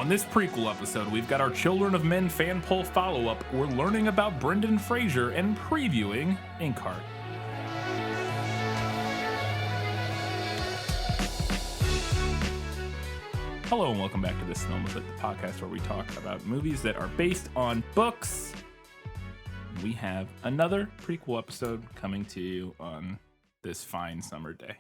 On this prequel episode, we've got our Children of Men fan poll follow-up. We're learning about Brendan Fraser and previewing Inkheart. Hello and welcome back to This Film With It, the podcast where we talk about movies that are based on books. We have another prequel episode coming to you on this fine summer day.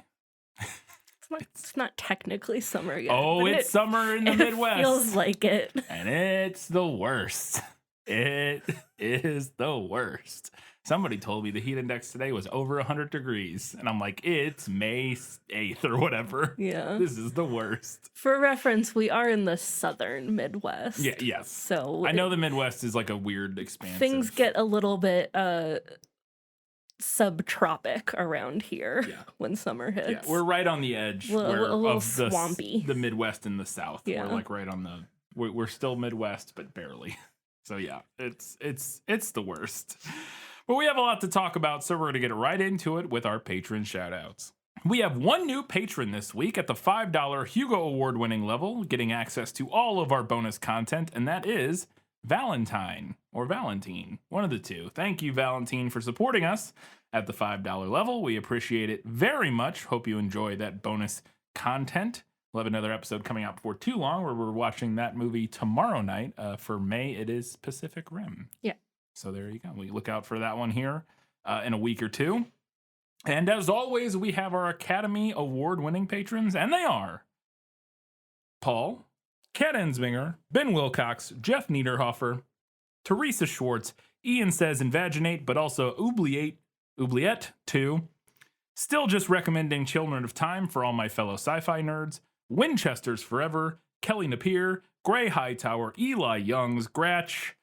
It's not technically summer yet. Oh, it's summer in the Midwest. It feels like it. And it's the worst. It is the worst. Somebody told me the heat index today was over 100 degrees. And I'm like, it's May 8th or whatever. Yeah. This is the worst. For reference, we are in the southern Midwest. Yeah, yes. So I know the Midwest is like a weird expanse. Things get a little bit subtropic around here when summer hits. Yeah, we're right on the edge a little of swampy. The Midwest and the South. Yeah. We're like right on the we're still Midwest, but barely. So yeah, it's the worst. But we have a lot to talk about, so we're going to get right into it with our patron shoutouts. We have one new patron this week at the $5 Hugo Award-winning level, getting access to all of our bonus content, and that is Valentine, or Valentine, one of the two. Thank you, Valentine, for supporting us at the $5 level. We appreciate it very much. Hope you enjoy that bonus content. We'll have another episode coming out before too long where we're watching that movie tomorrow night. For May, it is Pacific Rim. Yeah. So there you go. We look out for that one here in a week or two. And as always, we have our Academy Award-winning patrons, and they are Paul, Kat Ensminger, Ben Wilcox, Jeff Niederhofer, Teresa Schwartz, Ian Says Invaginate, but also Oubliette 2. Still just recommending Children of Time for all my fellow sci-fi nerds. Winchester's Forever, Kelly Napier, Gray Hightower, Eli Youngs, Gratch,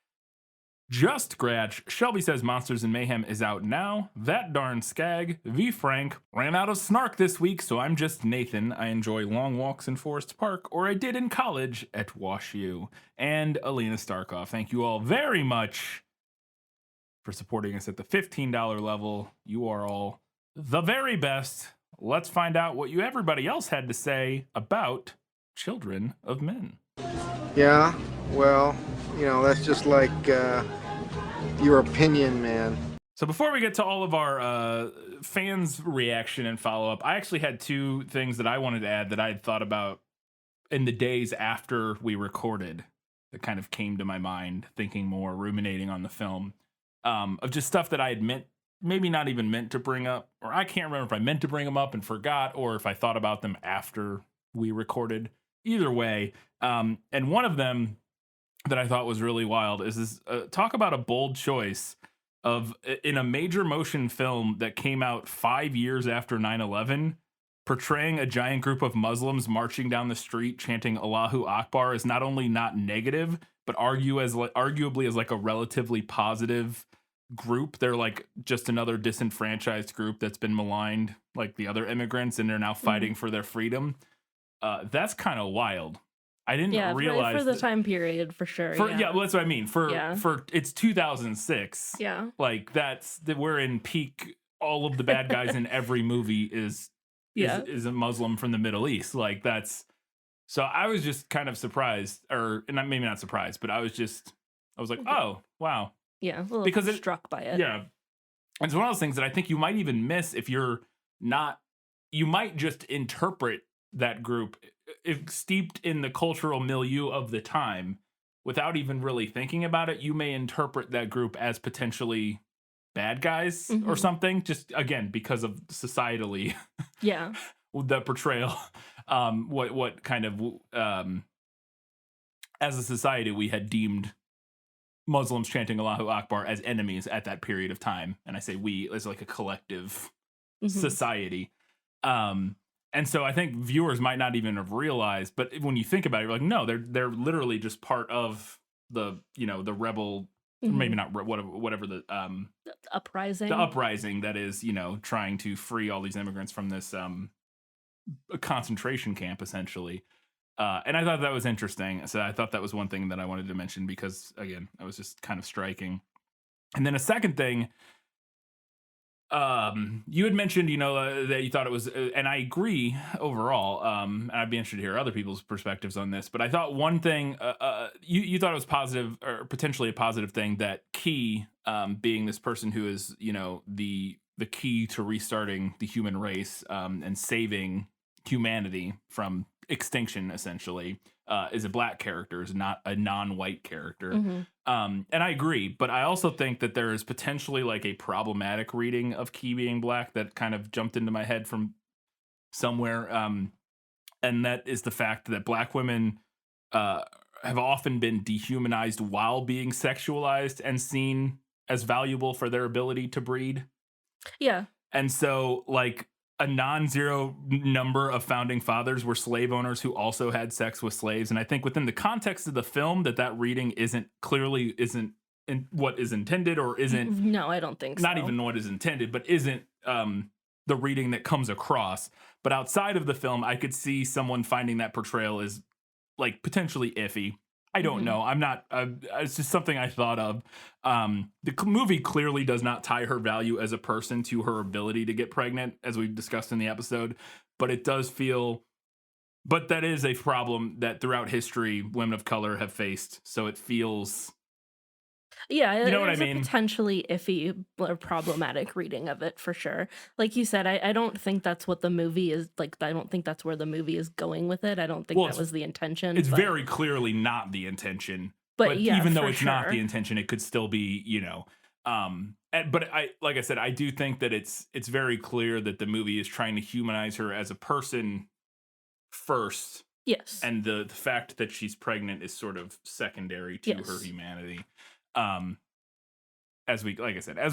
Just Gratch, Shelby Says Monsters and Mayhem is out now, That Darn Skag, V Frank, ran out of snark this week, so I'm just Nathan. I enjoy long walks in Forest Park, or I did in college at Wash U, and Alina Starkov. Thank you all very much for supporting us at the $15 level. You are all the very best. Let's find out what everybody else had to say about Children of Men. Yeah, well, that's just like your opinion, man. So before we get to all of our fans' reaction and follow-up, I actually had two things that I wanted to add that I had thought about in the days after we recorded that kind of came to my mind, thinking more, ruminating on the film, of just stuff that I had maybe not even meant to bring up, or I can't remember if I meant to bring them up and forgot, or if I thought about them after we recorded. Either way, and one of them that I thought was really wild is this, talk about a bold choice of, in a major motion film that came out 5 years after 9/11, portraying a giant group of Muslims marching down the street chanting Allahu Akbar is not only not negative, but arguably as like a relatively positive group. They're like just another disenfranchised group that's been maligned like the other immigrants, and they're now fighting for their freedom. That's kind of wild. I didn't realize for the time period for sure. Yeah, well, that's what I mean. For it's 2006. Yeah, like we're in peak. All of the bad guys in every movie is a Muslim from the Middle East. Like that's. So I was just kind of surprised, and maybe not surprised, but I was like, oh wow. Yeah, a little because struck by it. Yeah, it's one of those things that I think you might even miss if you're not. You might just interpret that group, if steeped in the cultural milieu of the time, without even really thinking about it. You may interpret that group as potentially bad guys or something. Just again because of societally, the portrayal. What kind of as a society we had deemed Muslims chanting Allahu Akbar as enemies at that period of time. And I say we as like a collective society. And so I think viewers might not even have realized, but when you think about it, you're like, no, they're literally just part of the, the rebel, maybe not whatever the uprising. The uprising that is, trying to free all these immigrants from this concentration camp, essentially. And I thought that was interesting. So I thought that was one thing that I wanted to mention because, again, that was just kind of striking. And then a second thing, You had mentioned, that you thought it was, and I agree overall. And I'd be interested to hear other people's perspectives on this. But I thought one thing, you thought it was positive, or potentially a positive thing, that Key, being this person who is, the key to restarting the human race, and saving humanity from extinction, essentially, is a black character, is not a non-white character. Mhm. And I agree, but I also think that there is potentially like a problematic reading of Key being black that kind of jumped into my head from somewhere. And that is the fact that black women have often been dehumanized while being sexualized and seen as valuable for their ability to breed. Yeah. And so, like, a non-zero number of founding fathers were slave owners who also had sex with slaves. And I think within the context of the film, that reading isn't in what is intended, or isn't, No, I don't think so. not even what is intended, but isn't the reading that comes across. But outside of the film, I could see someone finding that portrayal as like potentially iffy. I don't know. I'm not. It's just something I thought of. The movie clearly does not tie her value as a person to her ability to get pregnant, as we discussed in the episode. But it does feel. But that is a problem that throughout history, women of color have faced. So it feels. Yeah, You know what I it's mean? a potentially iffy or problematic reading of it for sure. Like you said, I don't think that's what the movie is like. I don't think that's where the movie is going with it. I don't think that was the intention. It's but, very clearly not the intention. but yeah, even though for it's not the sure. intention, it could still be, but like I said, I do think that it's very clear that the movie is trying to humanize her as a person first, Yes. and the fact that she's pregnant is sort of secondary to her Yes. humanity. As we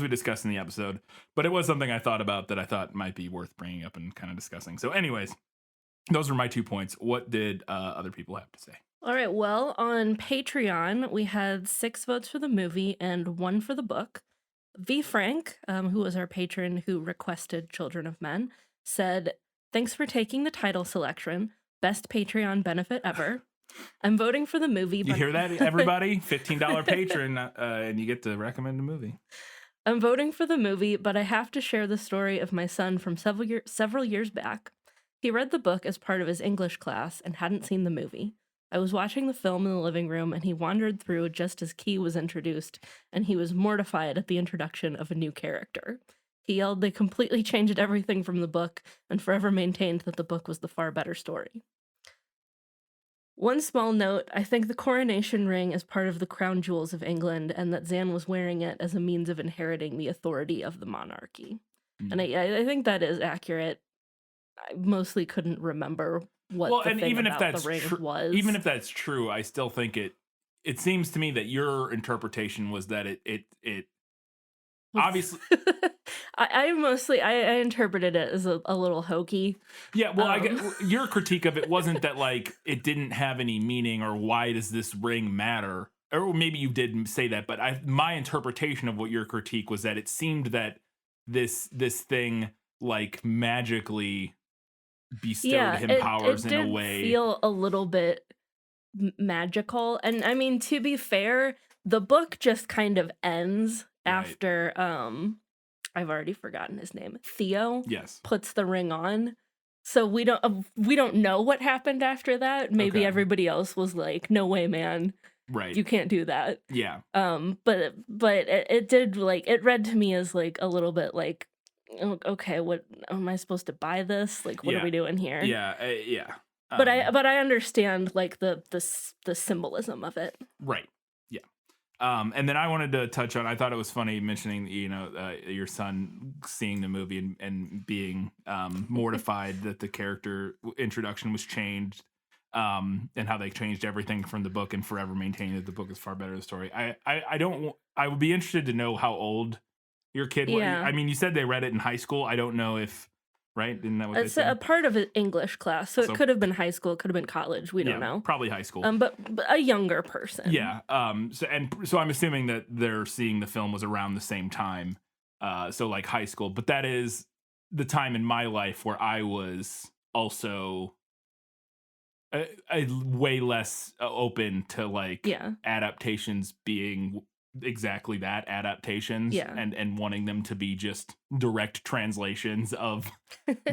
discussed in the episode, but it was something I thought about that I thought might be worth bringing up and kind of discussing. So anyways, those were my 2 points. What did other people have to say? All right. Well, on Patreon, we had 6 votes for the movie and 1 for the book. V. Frank, who was our patron who requested Children of Men, said, "Thanks for taking the title selection. Best Patreon benefit ever. I'm voting for the movie." You hear that, everybody? $15 patron, and you get to recommend a movie. "I'm voting for the movie, but I have to share the story of my son from several years back. He read the book as part of his English class and hadn't seen the movie. I was watching the film in the living room, and he wandered through just as Key was introduced, and he was mortified at the introduction of a new character. He yelled they completely changed everything from the book and forever maintained that the book was the far better story. One small note, I think the coronation ring is part of the crown jewels of England, and that Zan was wearing it as a means of inheriting the authority of the monarchy." And I think that is accurate. I mostly couldn't remember what the thing about the ring was. Even if that's true, I still think it seems to me that your interpretation was that it obviously. I interpreted it as a little hokey. Yeah, well, I get your critique of it wasn't that like it didn't have any meaning, or why does this ring matter? Or maybe you did say that, but my interpretation of what your critique was that it seemed that this thing like magically bestowed him powers in a way. It did feel a little bit magical, and I mean, to be fair, the book just kind of ends after I've already forgotten his name. Theo puts the ring on. So we don't know what happened after that. Maybe everybody else was like, "No way, man. Right. You can't do that." Yeah. But it did, like, it read to me as like a little bit like, okay, what am I supposed to buy this? Like, what are we doing here? Yeah. Yeah. But I understand like the symbolism of it. Right. Yeah. And then I wanted to touch on, I thought it was funny mentioning, your son seeing the movie and being mortified that the character introduction was changed, and how they changed everything from the book and forever maintaining that the book is far better than the story. I would be interested to know how old your kid was. I mean, you said they read it in high school. I don't know if, right? Isn't that what it's a part of an English class, so it could have been high school, it could have been college. We don't know. Probably high school. But a younger person. Yeah. So I'm assuming that they're seeing the film was around the same time. So like high school, but that is the time in my life where I was also way less open to like adaptations being exactly that, adaptations, Yeah. and wanting them to be just direct translations of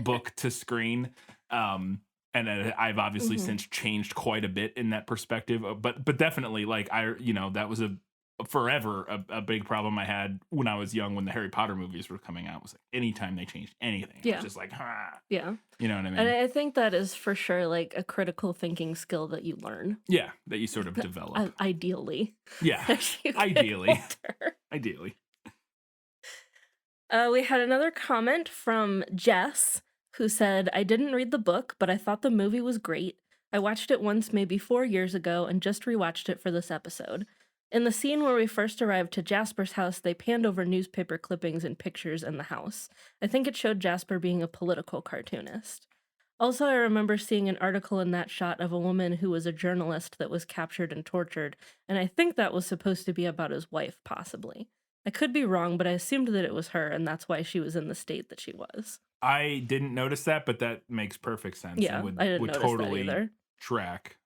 book to screen. And I've obviously Mhm. since changed quite a bit in that perspective, but definitely like that was forever a big problem I had when I was young, when the Harry Potter movies were coming out. Was like anytime they changed anything, it Yeah. was just like, Yeah. you know what I mean? And I think that is for sure like a critical thinking skill that you learn. Yeah, that you sort of develop. Ideally. Yeah, as you get ideally. older. Ideally. We had another comment from Jess, who said, I didn't read the book, but I thought the movie was great. I watched it once maybe 4 years ago and just rewatched it for this episode. In the scene where we first arrived to Jasper's house, they panned over newspaper clippings and pictures in the house. I think it showed Jasper being a political cartoonist. Also, I remember seeing an article in that shot of a woman who was a journalist that was captured and tortured, and I think that was supposed to be about his wife, possibly. I could be wrong, but I assumed that it was her, and that's why she was in the state that she was. I didn't notice that, but that makes perfect sense. Yeah, and I didn't would notice totally that either. track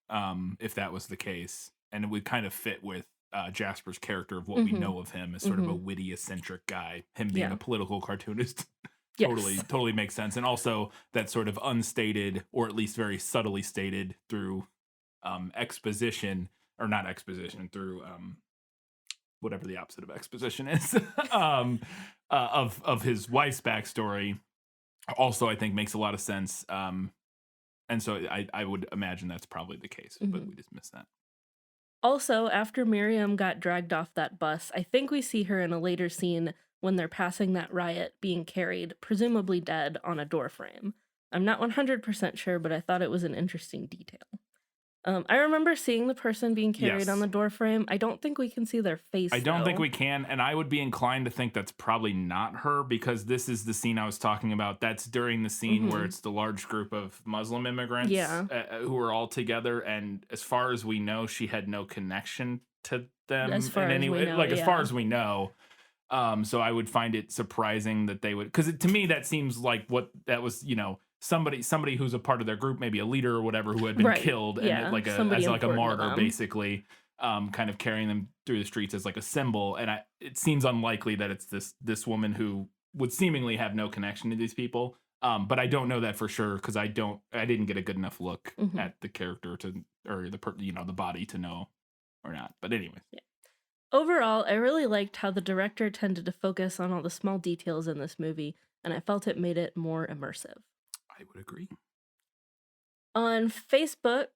if that was the case, and it would kind of fit with Jasper's character of what we know of him as sort of a witty, eccentric guy. Him being Yeah. a political cartoonist Yes. totally makes sense, and also that sort of unstated, or at least very subtly stated through exposition, or not exposition, through whatever the opposite of exposition is, of his wife's backstory. Also, I think makes a lot of sense. And so I would imagine that's probably the case, but we just missed that. Also, after Miriam got dragged off that bus, I think we see her in a later scene when they're passing that riot being carried, presumably dead, on a door frame. I'm not 100% sure, but I thought it was an interesting detail. I remember seeing the person being carried on Yes. the door frame. I don't think we can see their face. I don't think though. we can, and I would be inclined to think that's probably not her, because this is the scene I was talking about. That's during the scene where it's the large group of Muslim immigrants who are all together, and as far as we know, she had no connection to them As far in any as we way. know, Like as far yeah. as we know. So I would find it surprising that they would, because to me that seems like what that was, somebody who's a part of their group, maybe a leader or whatever, who had been Right, killed, yeah, and somebody as like a important to martyr, them. basically, kind of carrying them through the streets as like a symbol. And it seems unlikely that it's this woman who would seemingly have no connection to these people. But I don't know that for sure, because I didn't get a good enough look at the character or the body to know or not. But anyway. Yeah. Overall, I really liked how the director tended to focus on all the small details in this movie, and I felt it made it more immersive. I would agree. On Facebook,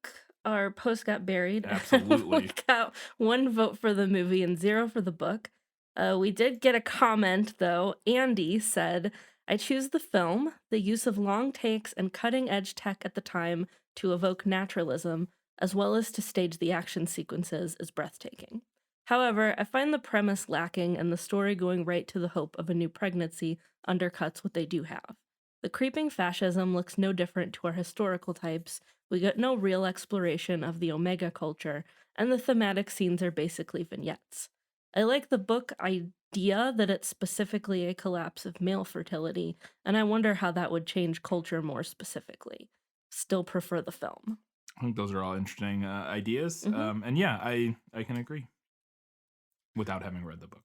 our post got buried. Absolutely. We got 1 vote for the movie and 0 for the book. We did get a comment, though. Andy said, I choose the film. The use of long takes and cutting-edge tech at the time to evoke naturalism, as well as to stage the action sequences, is breathtaking. However, I find the premise lacking, and the story going right to the hope of a new pregnancy undercuts what they do have. The creeping fascism looks no different to our historical types, we get no real exploration of the Omega culture, and the thematic scenes are basically vignettes. I like the book idea that it's specifically a collapse of male fertility, and I wonder how that would change culture more specifically. Still prefer the film. I think those are all interesting ideas. And yeah, I can agree without having read the book.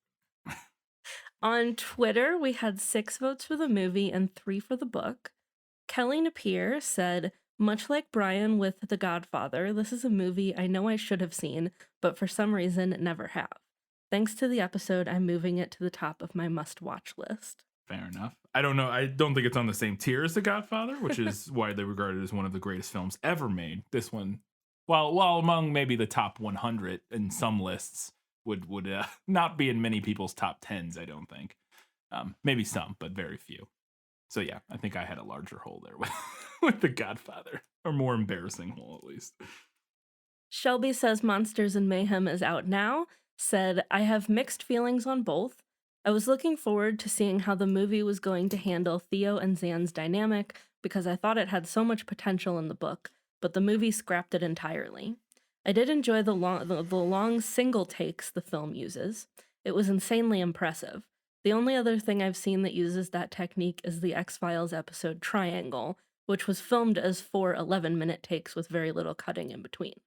On Twitter, we had 6 votes for the movie and 3 for the book. Kelly Napier said, much like Brian with The Godfather, this is a movie I know I should have seen, but for some reason never have. Thanks to the episode, I'm moving it to the top of my must-watch list. Fair enough. I don't know. I don't think it's on the same tier as The Godfather, which is why they regard it as one of the greatest films ever made. This one, while among maybe the top 100 in some lists, would not be in many people's top 10s, I don't think. Maybe some, but very few. So yeah, I think I had a larger hole there with The Godfather, or more embarrassing hole at least. Shelby says Monsters and Mayhem is out now, said, I have mixed feelings on both. I was looking forward to seeing how the movie was going to handle Theo and Zan's dynamic because I thought it had so much potential in the book, but the movie scrapped it entirely. I did enjoy the long single takes the film uses. It was insanely impressive. The only other thing I've seen that uses that technique is the X-Files episode Triangle, which was filmed as 4 11-minute takes with very little cutting in between.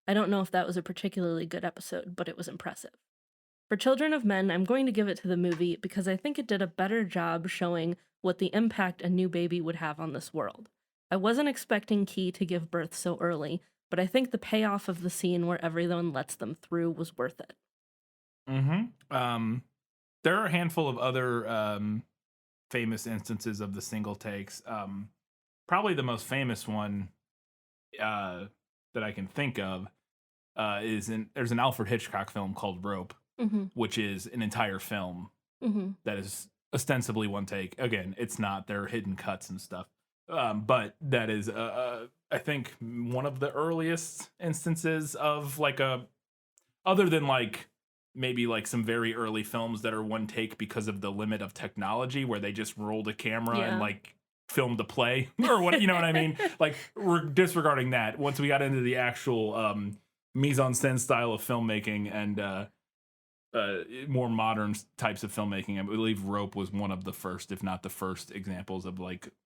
I don't know if that was a particularly good episode, but it was impressive. For Children of Men, I'm going to give it to the movie because I think it did a better job showing what the impact a new baby would have on this world. I wasn't expecting Key to give birth so early, but I think the payoff of the scene where everyone lets them through was worth it. There are a handful of other famous instances of the single takes. Probably the most famous one that I can think of there's an Alfred Hitchcock film called Rope, which is an entire film that is ostensibly one take. Again, it's not. There are hidden cuts and stuff. But that is, I think, one of the earliest instances of other than maybe some very early films that are one take because of the limit of technology, where they just rolled a camera and filmed a play or what, you know what I mean? We're disregarding that. Once we got into the actual mise en scène style of filmmaking and more modern types of filmmaking, I believe Rope was one of the first, if not the first, examples of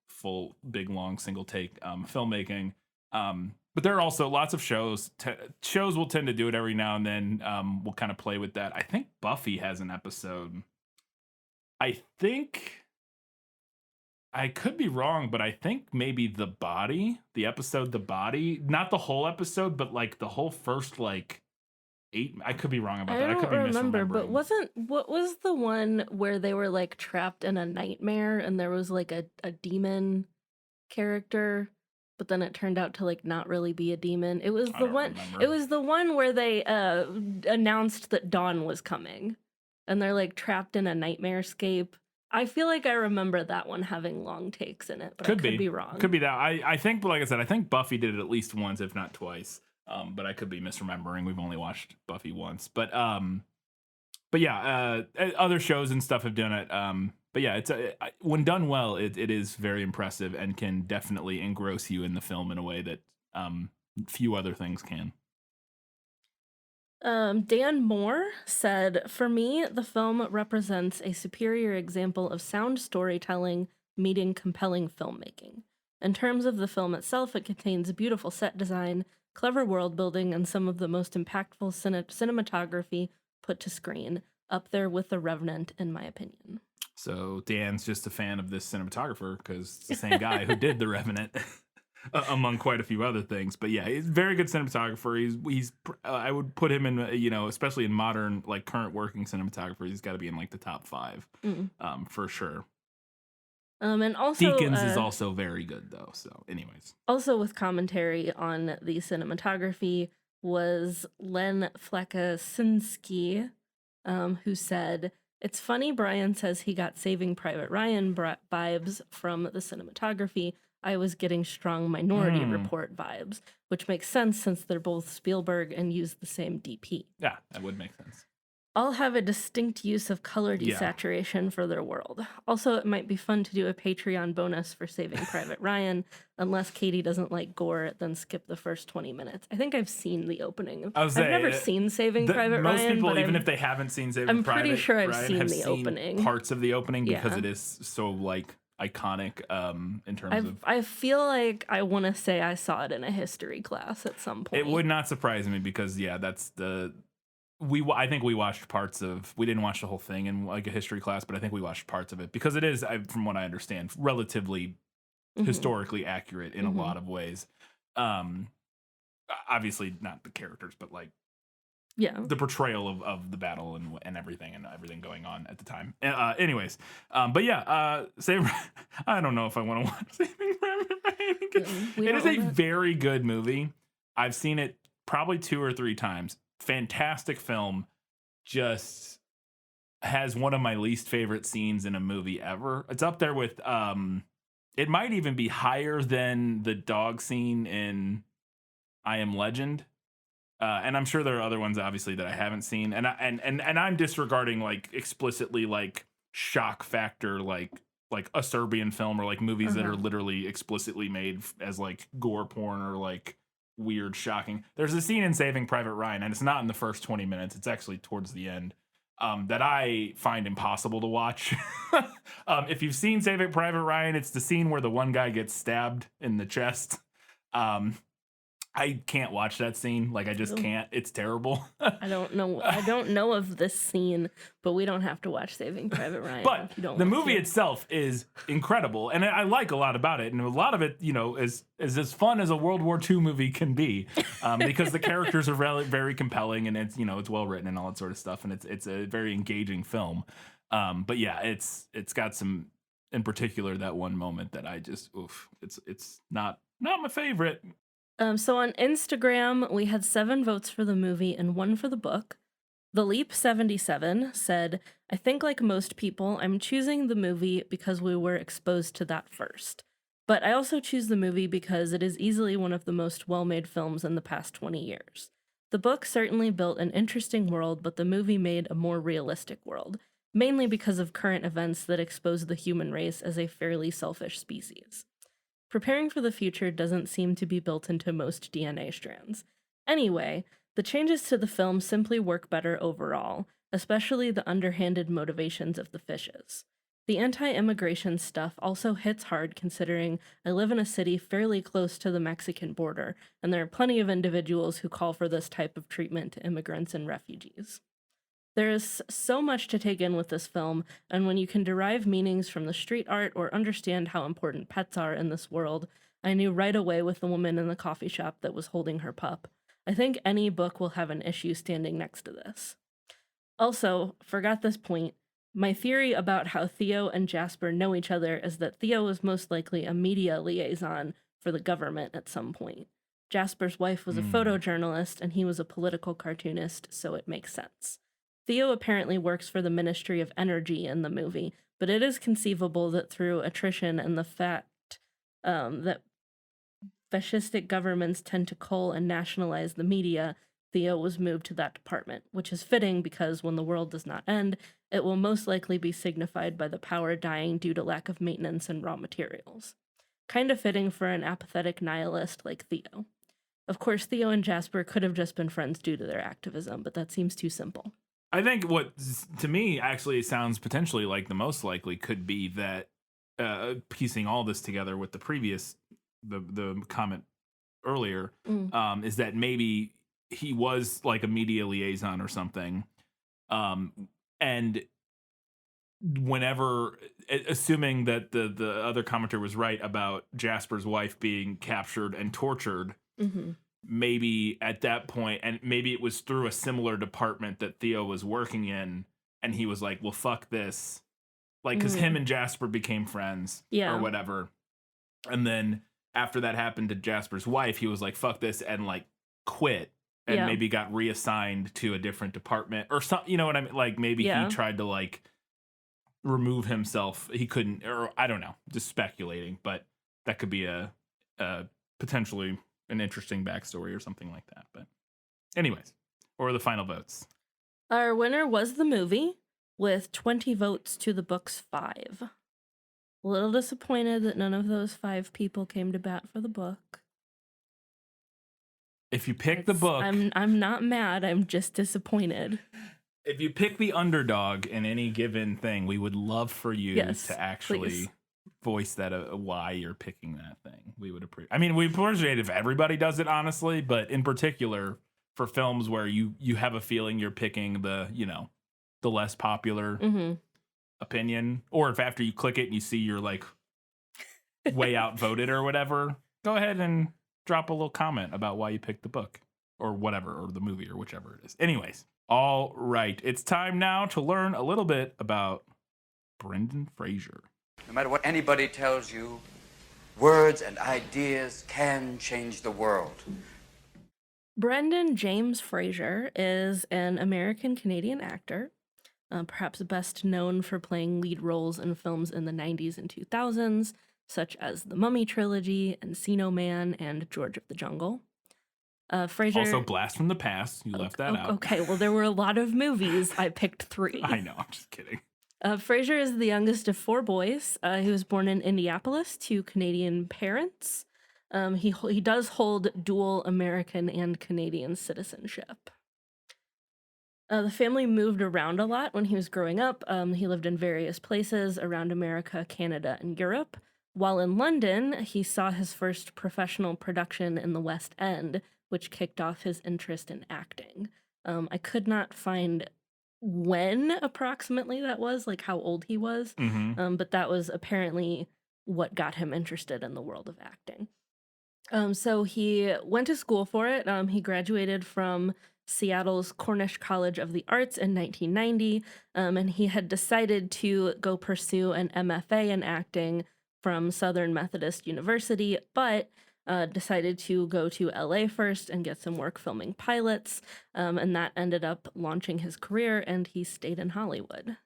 full big long single take filmmaking. But there are also lots of shows will tend to do it every now and then. We'll kind of play with that. I think Buffy has an episode. I could be wrong, but I think maybe the episode The Body, not the whole episode, but the whole first 8. I could be wrong about that. I could be remember, but misremembering. what was the one where they were trapped in a nightmare and there was a demon character, but then it turned out to not really be a demon? It was the one. Remember. It was the one where they announced that dawn was coming, and they're trapped in a nightmare scape. I feel like I remember that one having long takes in it, but I could be wrong. Could be that. I think, like I said, I think Buffy did it at least once, if not twice. But I could be misremembering. We've only watched Buffy once, but yeah, other shows and stuff have done it. But yeah, it's when done well, it is very impressive and can definitely engross you in the film in a way that few other things can. Dan Moore said, "For me, the film represents a superior example of sound storytelling meeting compelling filmmaking. In terms of the film itself, it contains beautiful set design, clever world building, and some of the most impactful cinematography put to screen, up there with The Revenant, in my opinion." So Dan's just a fan of this cinematographer because it's the same guy who did The Revenant, among quite a few other things. But yeah, he's a very good cinematographer. He's I would put him in, especially in modern, current working cinematographers, he's got to be in the top 5, for sure. And also Deakins is also very good though. So anyways. Also with commentary on the cinematography was Len Flekasinski, who said, "It's funny Brian says he got Saving Private Ryan vibes from the cinematography. I was getting strong Minority Report vibes, which makes sense since they're both Spielberg and use the same DP. Yeah, that would make sense. All have a distinct use of color desaturation for their world. Also, it might be fun to do a Patreon bonus for Saving Private Ryan. Unless Katie doesn't like gore, then skip the first 20 minutes. I think I've seen the opening. I've never seen Saving Private most Ryan. Most people, but even if they haven't seen Saving I'm Private Ryan, pretty sure I've have seen the opening. Parts of the opening because it is so iconic in terms of. I feel like I want to say I saw it in a history class at some point. It would not surprise me because that's the. I think we watched parts of. We didn't watch the whole thing in a history class, but I think we watched parts of it because it is, from what I understand, relatively historically accurate in a lot of ways. Obviously not the characters, but the portrayal of the battle and everything going on at the time. Anyways, but yeah, I don't know if I want to watch Saving Private Ryan again. It is a very good movie. I've seen it probably 2 or 3 times. Fantastic film. Just has one of my least favorite scenes in a movie ever. It's up there with it might even be higher than the dog scene in I Am Legend. And I'm sure there are other ones obviously that I haven't seen. And I'm disregarding explicitly shock factor like a Serbian film or movies that are literally explicitly made as gore porn or weird, shocking. There's a scene in Saving Private Ryan, and it's not in the first 20 minutes. It's actually towards the end, that I find impossible to watch. If you've seen Saving Private Ryan, it's the scene where the one guy gets stabbed in the chest. I can't watch that scene. Like, I just can't. It's terrible. I don't know of this scene, but we don't have to watch Saving Private Ryan. But if you don't the want movie to. itself is incredible, and I like a lot about it. And a lot of it, is as fun as a World War II movie can be, because the characters are very, very compelling, and it's it's well written and all that sort of stuff, and it's a very engaging film. But yeah, it's got some, in particular, that one moment that I just it's not my favorite. So on Instagram, we had 7 votes for the movie and 1 for the book. The Leap 77 said, I think like most people, I'm choosing the movie because we were exposed to that first. But I also choose the movie because it is easily one of the most well-made films in the past 20 years. The book certainly built an interesting world, but the movie made a more realistic world, mainly because of current events that expose the human race as a fairly selfish species. Preparing for the future doesn't seem to be built into most DNA strands. Anyway, the changes to the film simply work better overall, especially the underhanded motivations of the fishes. The anti-immigration stuff also hits hard considering I live in a city fairly close to the Mexican border, and there are plenty of individuals who call for this type of treatment to immigrants and refugees. There is so much to take in with this film, and when you can derive meanings from the street art or understand how important pets are in this world, I knew right away with the woman in the coffee shop that was holding her pup. I think any book will have an issue standing next to this. Also, forgot this point, my theory about how Theo and Jasper know each other is that Theo was most likely a media liaison for the government at some point. Jasper's wife was a photojournalist, and he was a political cartoonist, so it makes sense. Theo apparently works for the Ministry of Energy in the movie, but it is conceivable that through attrition and the fact that fascistic governments tend to cull and nationalize the media, Theo was moved to that department, which is fitting because when the world does not end, it will most likely be signified by the power dying due to lack of maintenance and raw materials. Kind of fitting for an apathetic nihilist like Theo. Of course, Theo and Jasper could have just been friends due to their activism, but that seems too simple. I think what, to me, actually sounds potentially like the most likely could be that piecing all this together with the previous, the comment earlier, is that maybe he was like a media liaison or something. And whenever, assuming that the other commenter was right about Jasper's wife being captured and tortured, maybe at that point, and maybe it was through a similar department that Theo was working in, and he was like, well, fuck this. Like, because him and Jasper became friends or whatever. And then after that happened to Jasper's wife, he was like, fuck this, and like quit and maybe got reassigned to a different department or something. You know what I mean? Like maybe he tried to like remove himself. He couldn't, or I don't know, just speculating, but that could be a potentially an interesting backstory or something like that. But anyways, or the final votes. Our winner was the movie with 20 votes to the book's 5. A little disappointed that none of those 5 people came to bat for the book. If you pick the book, I'm not mad, I'm just disappointed. If you pick the underdog in any given thing, we would love for you to actually voice that why you're picking that thing. We would appreciate. I mean, we appreciate if everybody does it, honestly, but in particular for films where you have a feeling you're picking the the less popular opinion, or if after you click it and you see you're like way outvoted or whatever, go ahead and drop a little comment about why you picked the book or whatever, or the movie or whichever it is. Anyways, all right, it's time now to learn a little bit about Brendan Fraser. No matter what anybody tells you, words and ideas can change the world. Brendan James Fraser is an American-Canadian actor, perhaps best known for playing lead roles in films in the 90s and 2000s, such as The Mummy Trilogy, Encino Man, and George of the Jungle. Fraser... Also Blast from the Past. You left that out. Okay, well, there were a lot of movies. I picked 3. I know, I'm just kidding. Fraser is the youngest of 4 boys. He was born in Indianapolis to Canadian parents. He does hold dual American and Canadian citizenship. The family moved around a lot when he was growing up. He lived in various places around America, Canada, and Europe. While in London, he saw his first professional production in the West End, which kicked off his interest in acting. I could not find when approximately that was, like how old he was, but that was apparently what got him interested in the world of acting. So he went to school for it. He graduated from Seattle's Cornish College of the Arts in 1990, and he had decided to go pursue an MFA in acting from Southern Methodist University, but decided to go to LA first and get some work filming pilots, and that ended up launching his career, and he stayed in Hollywood.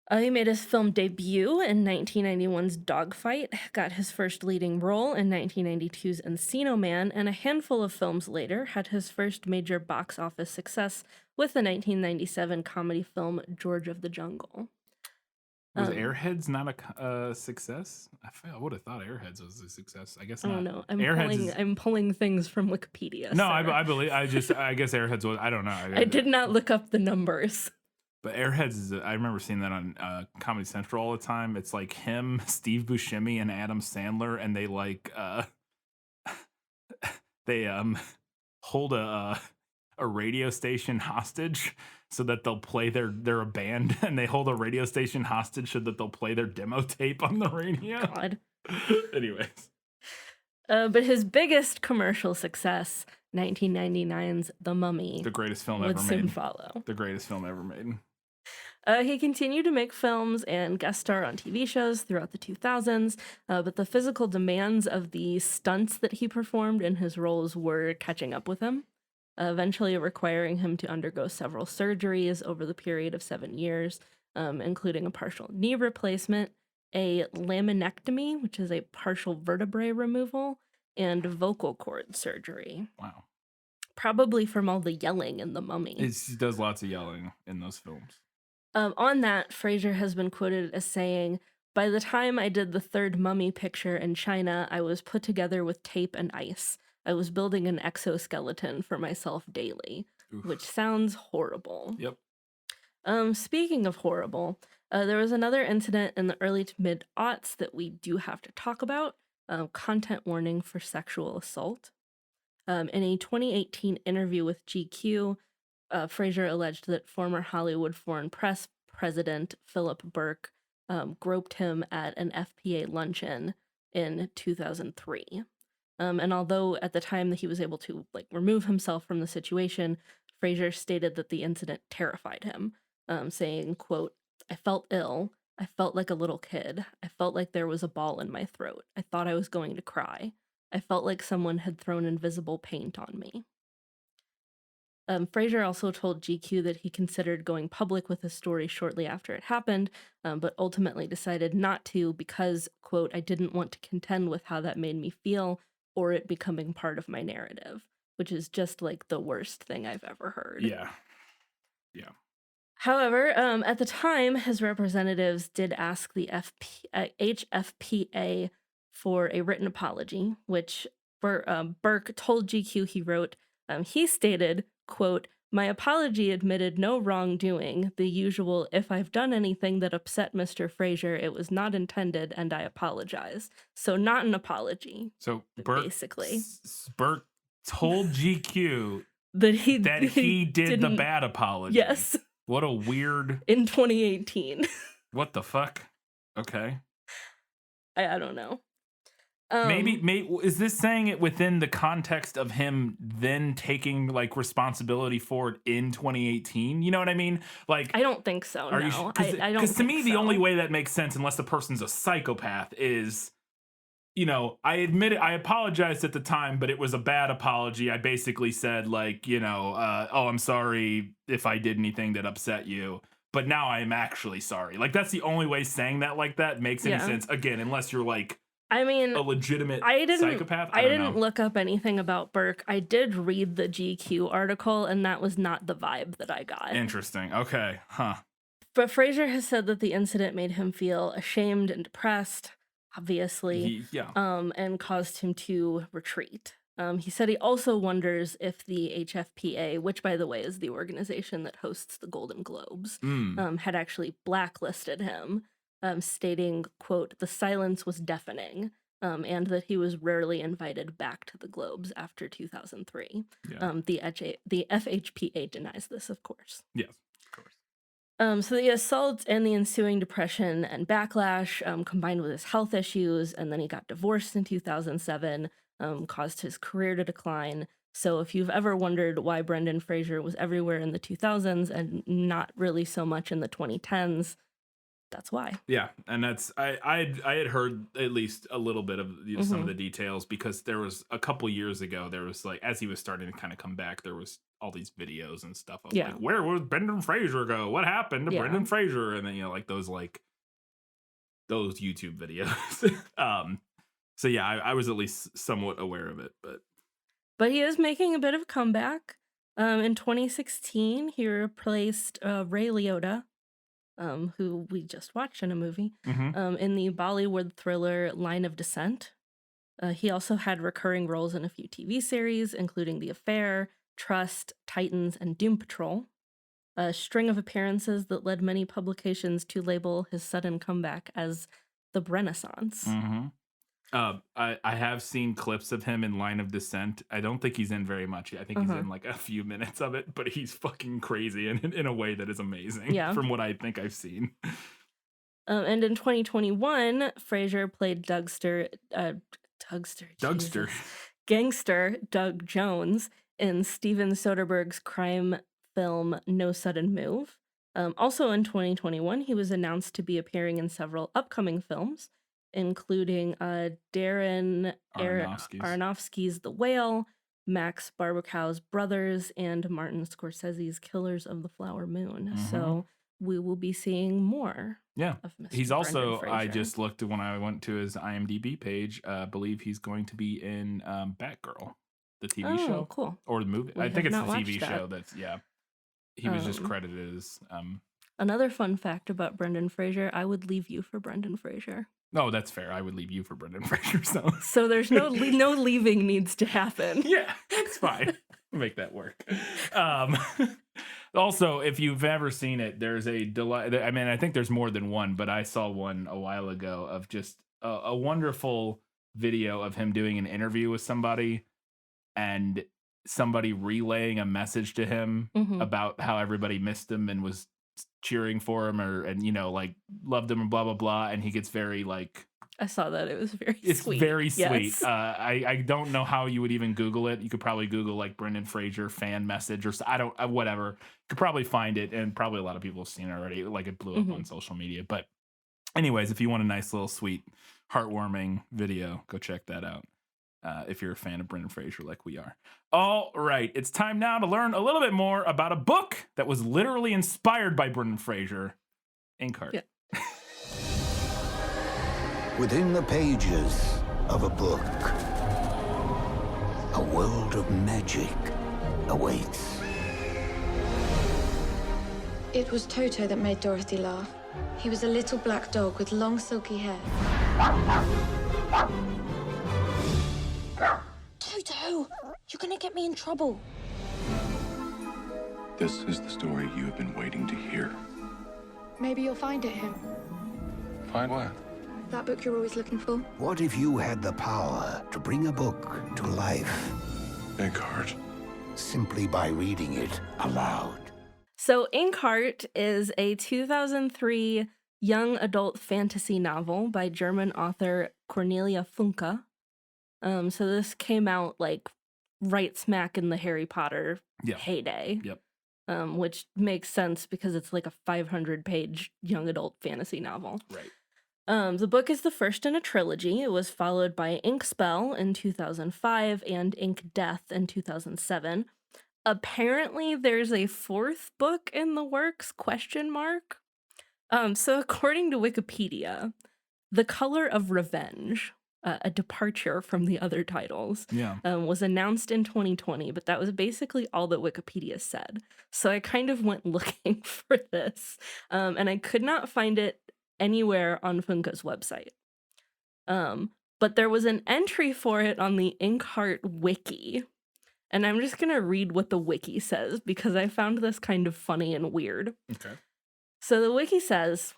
He made his film debut in 1991's Dogfight, got his first leading role in 1992's Encino Man, and a handful of films later had his first major box office success with the 1997 comedy film George of the Jungle. Was Airheads not a success? I would have thought Airheads was a success. I guess not. I don't know. I'm pulling things from Wikipedia. No, sir. I believe. I guess Airheads was. I don't know. I did not look up the numbers. But Airheads is. I remember seeing that on Comedy Central all the time. It's like him, Steve Buscemi, and Adam Sandler, and they like they hold a radio station hostage so that they'll play they're a band and they hold a radio station hostage so that they'll play their demo tape on the radio. God. Anyways. But his biggest commercial success, 1999's The Mummy, The greatest film would ever soon made. follow. The greatest film ever made. He continued to make films and guest star on TV shows throughout the 2000s, but the physical demands of the stunts that he performed in his roles were catching up with him, eventually requiring him to undergo several surgeries over the period of 7 years, including a partial knee replacement, a laminectomy, which is a partial vertebrae removal, and vocal cord surgery. Wow. Probably from all the yelling in The Mummy. He does lots of yelling in those films. On that, Fraser has been quoted as saying, "By the time I did the third Mummy picture in China, I was put together with tape and ice. I was building an exoskeleton for myself daily," Oof. which sounds horrible. Yep. Speaking of horrible, there was another incident in the early to mid-aughts that we do have to talk about, content warning for sexual assault. In a 2018 interview with GQ, Fraser alleged that former Hollywood Foreign Press president Philip Burke groped him at an FPA luncheon in 2003. And although at the time that he was able to remove himself from the situation, Fraser stated that the incident terrified him, saying, quote, "I felt ill. I felt like a little kid. I felt like there was a ball in my throat. I thought I was going to cry. I felt like someone had thrown invisible paint on me." Fraser also told GQ that he considered going public with his story shortly after it happened, but ultimately decided not to because, quote, "I didn't want to contend with how that made me feel or it becoming part of my narrative," which is just like the worst thing I've ever heard. Yeah. However, at the time, his representatives did ask the HFPA for a written apology, which Burke told GQ he wrote. He stated, quote, "My apology admitted no wrongdoing, the usual, if I've done anything that upset Mr. Fraser, it was not intended and I apologize." So not an apology. So Burke, basically. Burke told GQ that he did the bad apology. Yes. What a weird... In 2018. What the fuck? Okay. I don't know. Maybe is this saying it within the context of him then taking responsibility for it in 2018? You know what I mean? I don't think so. No, I don't. Because to me, so. the only way that makes sense, unless the person's a psychopath, is, I admit it. I apologized at the time, but it was a bad apology. I basically said oh, I'm sorry if I did anything that upset you, but now I am actually sorry. That's the only way saying that like that makes any sense. Again, unless you're a legitimate psychopath. I didn't look up anything about Burke. I did read the GQ article, and that was not the vibe that I got. Interesting. Okay. Huh. But Fraser has said that the incident made him feel ashamed and depressed, obviously, and caused him to retreat. He said he also wonders if the HFPA, which, by the way, is the organization that hosts the Golden Globes, had actually blacklisted him. stating, quote, "The silence was deafening," and that he was rarely invited back to the Globes after 2003. Yeah. The FHPA denies this, of course. Yes, of course. So the assault and the ensuing depression and backlash, combined with his health issues, and then he got divorced in 2007, caused his career to decline. So if you've ever wondered why Brendan Fraser was everywhere in the 2000s and not really so much in the 2010s, that's why. Yeah, and that's I had heard at least a little bit of some of the details, because there was a couple years ago, there was like, as he was starting to kind of come back, there was all these videos and stuff of like, where would Brendan Fraser go? What happened to Brendan Fraser? And then, you know, like those YouTube videos. So yeah, I was at least somewhat aware of it, but he is making a bit of a comeback. In 2016, he replaced Ray Liotta, who we just watched in a movie, in the Bollywood thriller Line of Descent. He also had recurring roles in a few TV series, including The Affair, Trust, Titans, and Doom Patrol. A string of appearances that led many publications to label his sudden comeback as the Renaissance. I have seen clips of him in Line of Descent. I don't think he's in very much. I think he's in like a few minutes of it, but he's fucking crazy in a way that is amazing from what I think I've seen. And in 2021, Fraser played gangster Doug Jones in Steven Soderbergh's crime film No Sudden Move. Also in 2021, he was announced to be appearing in several upcoming films, including Darren Aronofsky's The Whale, Max Barbakow's Brothers, and Martin Scorsese's Killers of the Flower Moon. So we will be seeing more. Yeah, of Mr. He's Brendan also, Fraser. I just looked when I went to his IMDb page, I believe he's going to be in Batgirl, the TV show. Cool. Or the movie. I think it's the TV show that's, he was just credited as... Another fun fact about Brendan Fraser, I would leave you for Brendan Fraser. No, that's fair. I would leave you for Brendan Fraser. So there's no leaving needs to happen. Yeah, it's fine. Make that work. Also, if you've ever seen it, there's a delight. I mean, I think there's more than one, but I saw one a while ago of just a wonderful video of him doing an interview with somebody and somebody relaying a message to him about how everybody missed him and was cheering for him and you know, like loved him and blah blah blah, and he gets very like, I saw that. It was very it's sweet. very sweet. Yes. I don't know how you would even Google it. You could probably Google like Brendan Fraser fan message or whatever. You could probably find it, and probably a lot of people have seen it already. Like it blew up on social media. But anyways, if you want a nice little sweet, heartwarming video, go check that out. If you're a fan of Brendan Fraser like we are. All right, it's time now to learn a little bit more about a book that was literally inspired by Brendan Fraser, Inkheart. Yeah. Within the pages of a book, a world of magic awaits. It was Toto that made Dorothy laugh. He was a little black dog with long silky hair. Toto! You're gonna get me in trouble. This is the story you have been waiting to hear. Maybe you'll find it here. Find what? That book you're always looking for. What if you had the power to bring a book to life Inkheart. simply by reading it aloud? So Inkheart is a 2003 young adult fantasy novel by German author Cornelia Funke. So this came out like right smack in the Harry Potter heyday. Yep. Which makes sense because it's like a 500-page young adult fantasy novel. Right. The book is the first in a trilogy. It was followed by Ink Spell in 2005 and Ink Death in 2007. Apparently, there's a fourth book in the works, ? So according to Wikipedia, The Color of Revenge, a departure from the other titles, was announced in 2020, but that was basically all that Wikipedia said. So I kind of went looking for this, and I could not find it anywhere on Funke's website. But there was an entry for it on the Inkheart wiki. And I'm just going to read what the wiki says because I found this kind of funny and weird. Okay. So the wiki says,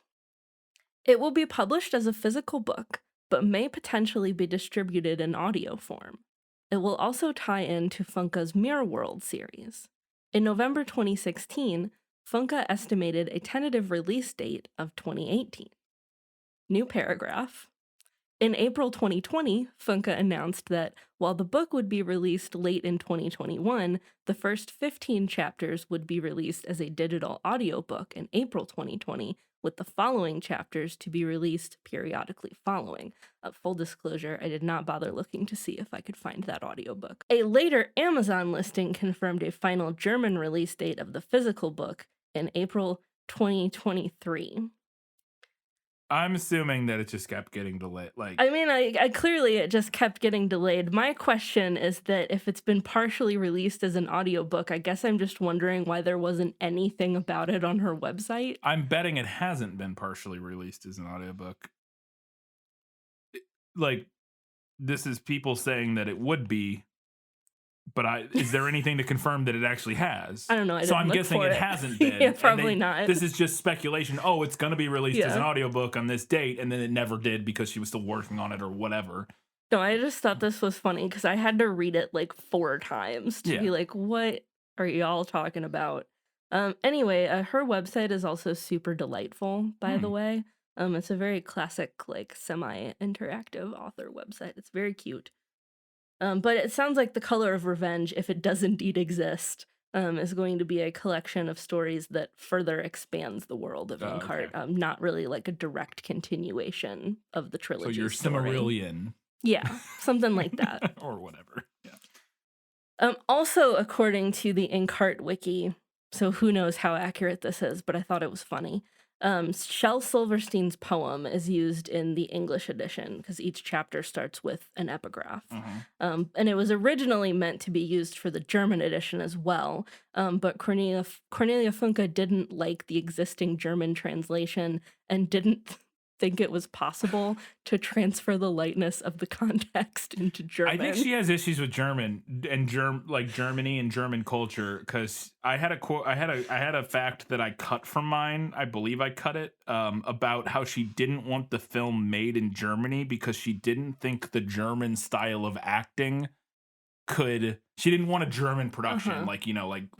It will be published as a physical book, but may potentially be distributed in audio form. It will also tie in to Funka's Mirror World series. In November 2016, Funka estimated a tentative release date of 2018. New paragraph. In April 2020, Funka announced that while the book would be released late in 2021, the first 15 chapters would be released as a digital audiobook in April 2020, with the following chapters to be released periodically following. Full disclosure, I did not bother looking to see if I could find that audiobook. A later Amazon listing confirmed a final German release date of the physical book in April 2023. I'm assuming that it just kept getting delayed. I mean, I clearly it just kept getting delayed. My question is that if it's been partially released as an audiobook, I guess I'm just wondering why there wasn't anything about it on her website. I'm betting it hasn't been partially released as an audiobook. Like, this is people saying that it would be, but is there anything to confirm that it actually has? I don't know. So I'm guessing it hasn't been. Yeah, probably not. This is just speculation. Oh, it's going to be released as an audiobook on this date, and then it never did because she was still working on it or whatever. No, I just thought this was funny because I had to read it like 4 times to be like, what are y'all talking about? Anyway, her website is also super delightful, by the way. It's a very classic, like, semi-interactive author website. It's very cute. But it sounds like The Color of Revenge, if it does indeed exist, is going to be a collection of stories that further expands the world of Inkheart. Okay. Not really like a direct continuation of the trilogy. So you're Silmarillion. Yeah, something like that. Or whatever. Yeah. Also, according to the Inkheart wiki, so who knows how accurate this is, but I thought it was funny. Shel Silverstein's poem is used in the English edition because each chapter starts with an epigraph. And it was originally meant to be used for the German edition as well, but Cornelia Funke didn't like the existing German translation and didn't think it was possible to transfer the lightness of the context into German. I think she has issues with German and Germany and German culture, because I had a fact that I cut from mine. I believe I cut it about how she didn't want the film made in Germany because she didn't think the German style of acting she didn't want a German production, like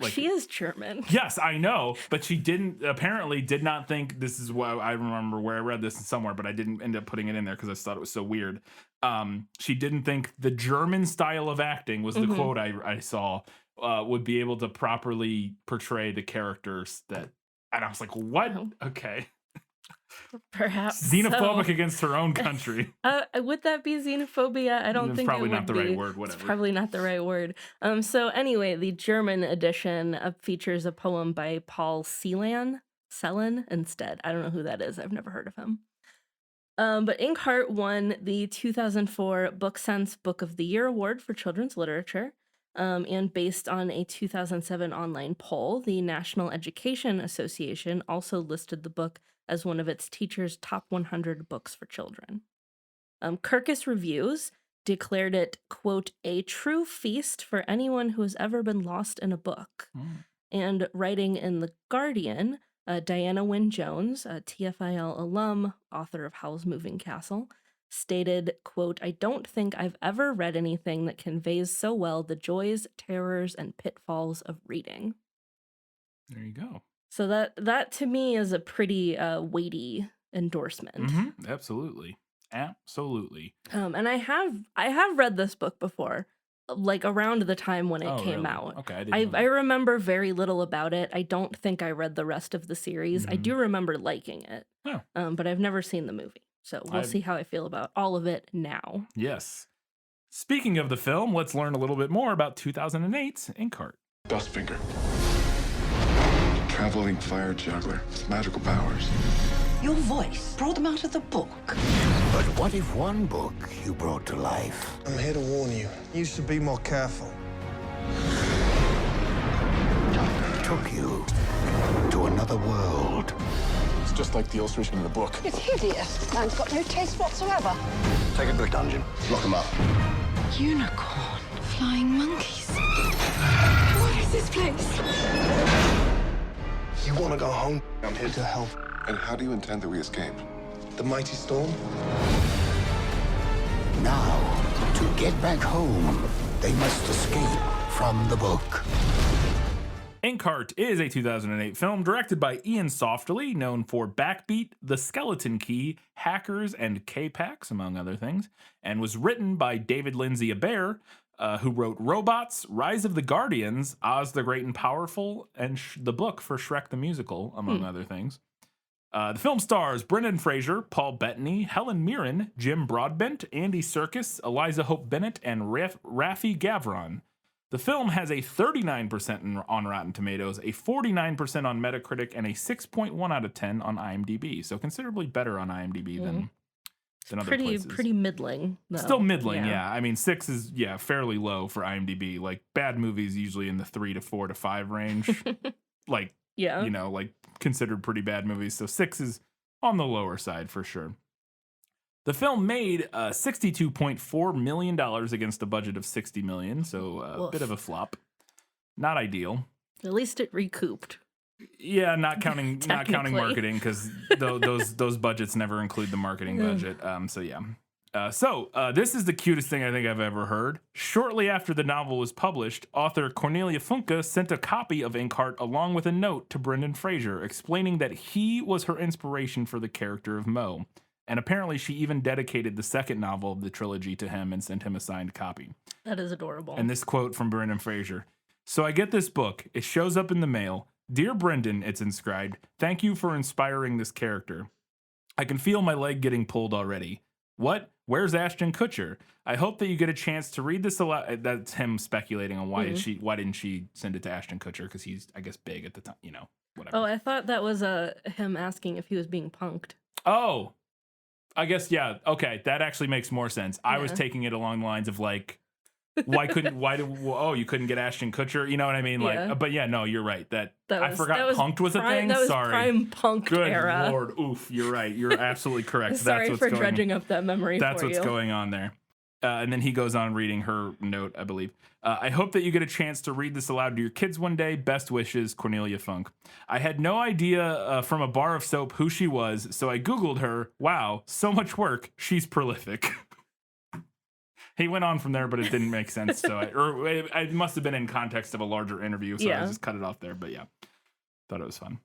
she is German. Yes, I know, but she did not think, this is what I remember where I read this somewhere, but I didn't end up putting it in there because I thought it was so weird. She didn't think the German style of acting was the quote I saw would be able to properly portray the characters and I was like, what? Okay. Perhaps xenophobic so. Against her own country. Would that be xenophobia? I don't think probably it would not the be. right word. Whatever. It's probably not the right word. So anyway, the German edition features a poem by Paul Celan instead. I don't know who that is. I've never heard of him. But Inkheart won the 2004 BookSense Book of the Year Award for Children's Literature. And based on a 2007 online poll, the National Education Association also listed the book as one of its teachers' top 100 books for children. Kirkus Reviews declared it, quote, a true feast for anyone who has ever been lost in a book. And writing in The Guardian, Diana Wynne Jones, a TFIL alum, author of Howl's Moving Castle, stated, quote, I don't think I've ever read anything that conveys so well the joys, terrors, and pitfalls of reading. There you go. So that to me is a pretty weighty endorsement. Absolutely. And I have read this book before, like around the time when it came out. Okay, I remember very little about it. I don't think I read the rest of the series. I do remember liking it, but I've never seen the movie. So we'll see how I feel about all of it now. Yes. Speaking of the film, let's learn a little bit more about 2008's Inkheart. Dustfinger. Traveling fire juggler with magical powers. Your voice brought them out of the book. But what if one book you brought to life? I'm here to warn you. You should be more careful. Took you to another world. It's just like the illustration in the book. It's hideous. Man's got no taste whatsoever. Take it to a dungeon. Lock him up. Unicorn. Flying monkeys. What is this place? You want to go home? I'm here to help. And how do you intend that we escape? The mighty storm? Now, to get back home, they must escape from the book. Inkheart is a 2008 film directed by Ian Softly, known for Backbeat, The Skeleton Key, Hackers, and K-Pax, among other things, and was written by David Lindsay Abaire, who wrote Robots, Rise of the Guardians, Oz the Great and Powerful, and the book for Shrek the Musical, among other things. The film stars Brendan Fraser, Paul Bettany, Helen Mirren, Jim Broadbent, Andy Serkis, Eliza Hope Bennett, and Raffi Gavron. The film has a 39% on Rotten Tomatoes, a 49% on Metacritic, and a 6.1 out of 10 on IMDb. So considerably better on IMDb than other places. Pretty middling, though. Still middling, yeah. I mean, 6 is, fairly low for IMDb. Like, bad movies usually in the 3 to 4 to 5 range. Like, like considered pretty bad movies. So 6 is on the lower side for sure. The film made $62.4 million against a budget of $60 million, so a bit of a flop. Not ideal. At least it recouped. Yeah, not counting marketing, because those budgets never include the marketing budget. This is the cutest thing I think I've ever heard. Shortly after the novel was published, author Cornelia Funke sent a copy of Inkheart along with a note to Brendan Fraser explaining that he was her inspiration for the character of Mo. And apparently she even dedicated the second novel of the trilogy to him and sent him a signed copy. That is adorable. And this quote from Brendan Fraser. So I get this book. It shows up in the mail. Dear Brendan, it's inscribed. Thank you for inspiring this character. I can feel my leg getting pulled already. What? Where's Ashton Kutcher? I hope that you get a chance to read this aloud. That's him speculating on why didn't she send it to Ashton Kutcher? Because he's, I guess, big at the time, whatever. Oh, I thought that was him asking if he was being punked. Oh, I guess, yeah. Okay, that actually makes more sense. I was taking it along the lines of like, you couldn't get Ashton Kutcher? You know what I mean? Like, but yeah, no, you're right. I forgot punked was a thing. That was Sorry. prime punk Good era. Lord, oof, you're right. You're absolutely correct. Sorry for dredging up that memory. That's what's going on there. And then he goes on reading her note, I believe. I hope that you get a chance to read this aloud to your kids one day. Best wishes, Cornelia Funk. I had no idea from a bar of soap who she was, so I Googled her. Wow, so much work. She's prolific. He went on from there, but it didn't make sense. So it must have been in context of a larger interview, so I just cut it off there. But yeah, thought it was fun.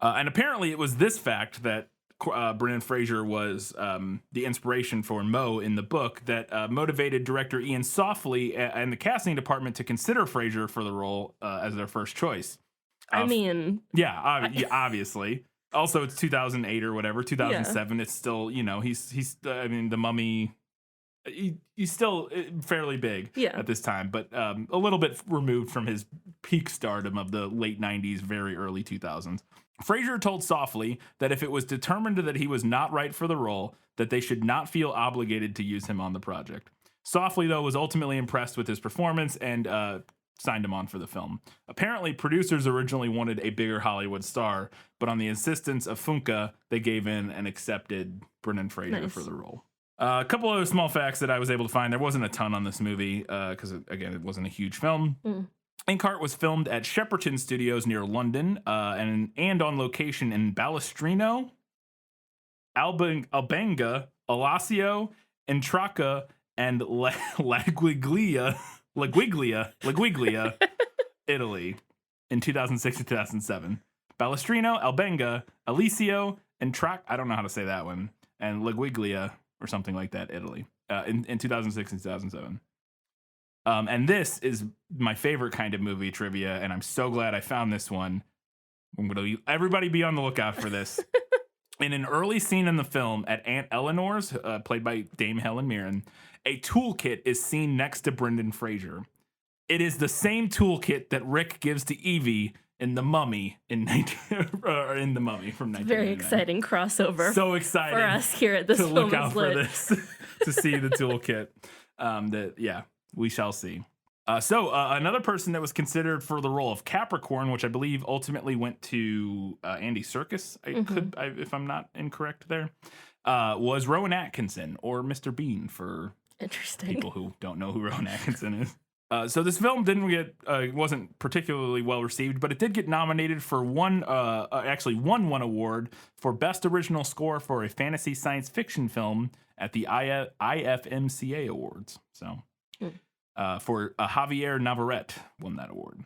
And apparently it was this fact that Brendan Fraser was the inspiration for Mo in the book that motivated director Ian Softly and the casting department to consider Fraser for the role as their first choice. Obviously. Also, it's 2008 or whatever, 2007. It's still, he's I mean, the Mummy. He's still fairly big at this time, but a little bit removed from his peak stardom of the late 90s, very early 2000s. Fraser told Softly that if it was determined that he was not right for the role, that they should not feel obligated to use him on the project. Softly, though, was ultimately impressed with his performance and signed him on for the film. Apparently, producers originally wanted a bigger Hollywood star, but on the insistence of Funke, they gave in and accepted Brendan Fraser for the role. A couple other small facts that I was able to find. There wasn't a ton on this movie because, again, it wasn't a huge film. Inkheart was filmed at Shepperton Studios near London and on location in Balestrino, Albenga, Alassio, Entraca, and Laguiglia, Italy in 2006 and 2007. Balestrino, Albenga, Alisio, Entraca, I don't know how to say that one, and Laguiglia, or something like that, Italy, in 2006 and 2007. And this is my favorite kind of movie trivia, and I'm so glad I found this one. Everybody be on the lookout for this. In an early scene in the film at Aunt Eleanor's, played by Dame Helen Mirren, a toolkit is seen next to Brendan Fraser. It is the same toolkit that Rick gives to Evie in The Mummy in The Mummy from 1999. Very exciting crossover. So exciting for us here at this to Film look out is Lit. for this to see the toolkit. We shall see. Another person that was considered for the role of Capricorn, which I believe ultimately went to Andy Serkis, if I'm not incorrect there, was Rowan Atkinson, or Mr. Bean for people who don't know who Rowan Atkinson is. So this film didn't get wasn't particularly well received, but it did get nominated for actually won one award for Best Original Score for a Fantasy Science Fiction Film at the IFMCA Awards. So for Javier Navarrete won that award.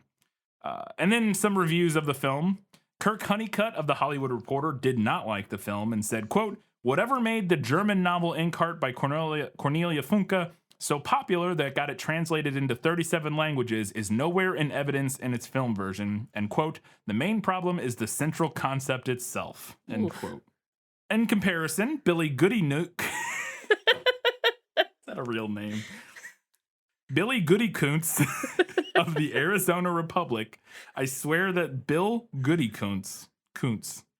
And then some reviews of the film. Kirk Honeycutt of The Hollywood Reporter did not like the film and said, quote, "Whatever made the German novel Inkheart by Cornelia Funke so popular that got it translated into 37 languages is nowhere in evidence in its film version." And quote, "The main problem is the central concept itself." End quote. In comparison, Billy Goody-Nook. Is that a real name? Billy Goody Koontz of the Arizona Republic. I swear that Bill Goody Koontz.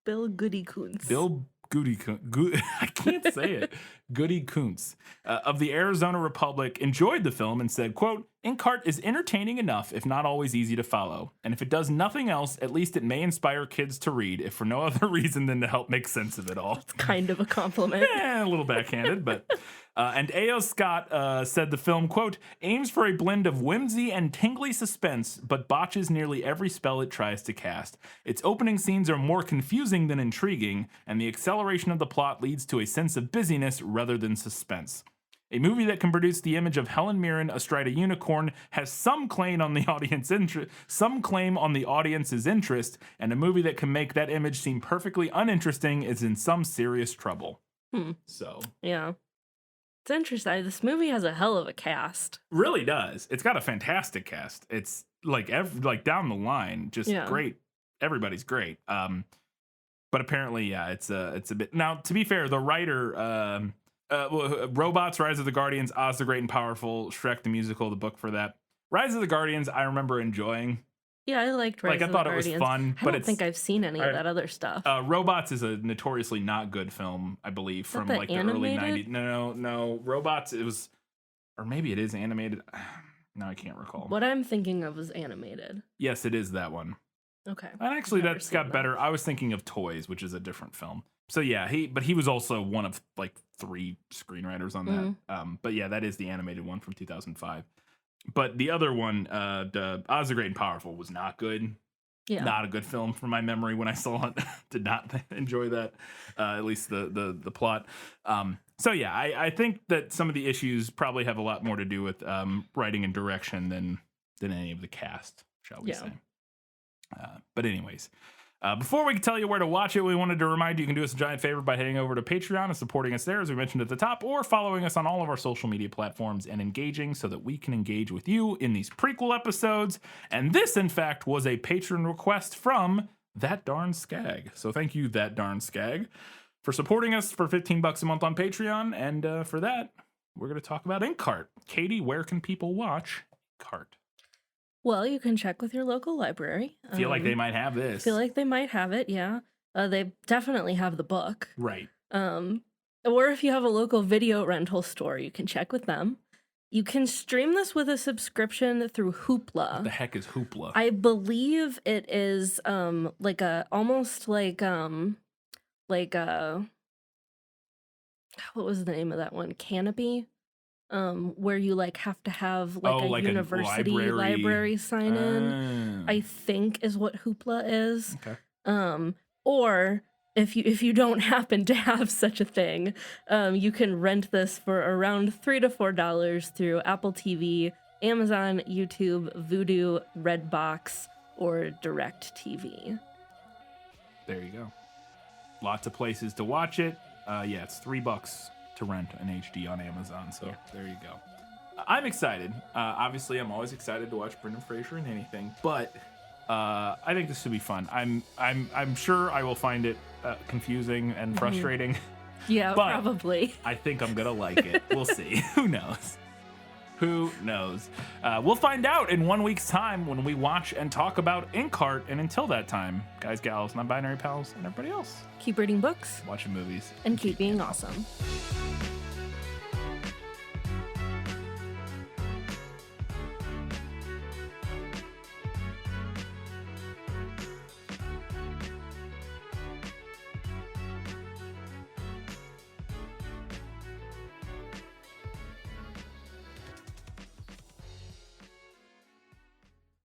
Bill Goody Koontz. Bill Goody Koontz. I can't say it. Goody Koontz of the Arizona Republic enjoyed the film and said, quote, "Inkheart is entertaining enough, if not always easy to follow. And if it does nothing else, at least it may inspire kids to read, if for no other reason than to help make sense of it all." It's kind of a compliment. A little backhanded, but... and A.O. Scott said the film, quote, "aims for a blend of whimsy and tingly suspense, but botches nearly every spell it tries to cast. Its opening scenes are more confusing than intriguing, and the acceleration of the plot leads to a sense of busyness rather than suspense. A movie that can produce the image of Helen Mirren astride a unicorn has some claim on the audience's interest, and a movie that can make that image seem perfectly uninteresting is in some serious trouble." So, yeah. It's interesting. This movie has a hell of a cast. Really does. It's got a fantastic cast. It's like down the line, just great. Everybody's great. But apparently, yeah, it's a bit. Now, to be fair, the writer, Robots, Rise of the Guardians, Oz the Great and Powerful, Shrek the Musical, the book for that. Rise of the Guardians, I remember enjoying. Yeah, I liked Rise of the Guardians. I thought it was fun, I don't think I've seen any of that other stuff. Robots is a notoriously not good film, I believe, from like the early 90s. No. Robots, it was, or maybe it is animated. No, I can't recall. What I'm thinking of is animated. Yes, it is that one. Okay. And actually, that's got better. I was thinking of Toys, which is a different film. So yeah, he was also one of like 3 screenwriters on that. But yeah, that is the animated one from 2005. But the other one, the Oz the Great and Powerful, was not good. Yeah. Not a good film from my memory when I saw it. Did not enjoy that, at least the plot. So yeah, I think that some of the issues probably have a lot more to do with writing and direction than any of the cast, shall we say. But anyways, before we tell you where to watch it, we wanted to remind you can do us a giant favor by heading over to Patreon and supporting us there, as we mentioned at the top, or following us on all of our social media platforms and engaging so that we can engage with you in these prequel episodes. And this, in fact, was a patron request from That Darn Skag. So thank you, That Darn Skag, for supporting us for $15 a month on Patreon. And for that, we're going to talk about Inkheart. Katie, where can people watch Inkheart? Well, you can check with your local library. Feel like they might have this. Feel like they might have it, yeah. They definitely have the book. Right. Or if you have a local video rental store, you can check with them. You can stream this with a subscription through Hoopla. What the heck is Hoopla? I believe it is like a almost like what was the name of that one? Canopy. Where you like have to have like a university library sign in, I think is what Hoopla is. Okay. Or if you don't happen to have such a thing, you can rent this for around $3 to $4 through Apple TV, Amazon, YouTube, Vudu, Redbox, or DirecTV. There you go. Lots of places to watch it. Yeah, it's $3 to rent an HD on Amazon, so there you go. I'm excited. Obviously, I'm always excited to watch Brendan Fraser in anything, but I think this should be fun. I'm sure I will find it confusing and frustrating. Yeah, but probably. I think I'm gonna like it. We'll see. Who knows? Who knows? We'll find out in 1 week's time when we watch and talk about Inkheart. And until that time, guys, gals, non-binary pals, and everybody else, keep reading books, watching movies, and keep being awesome.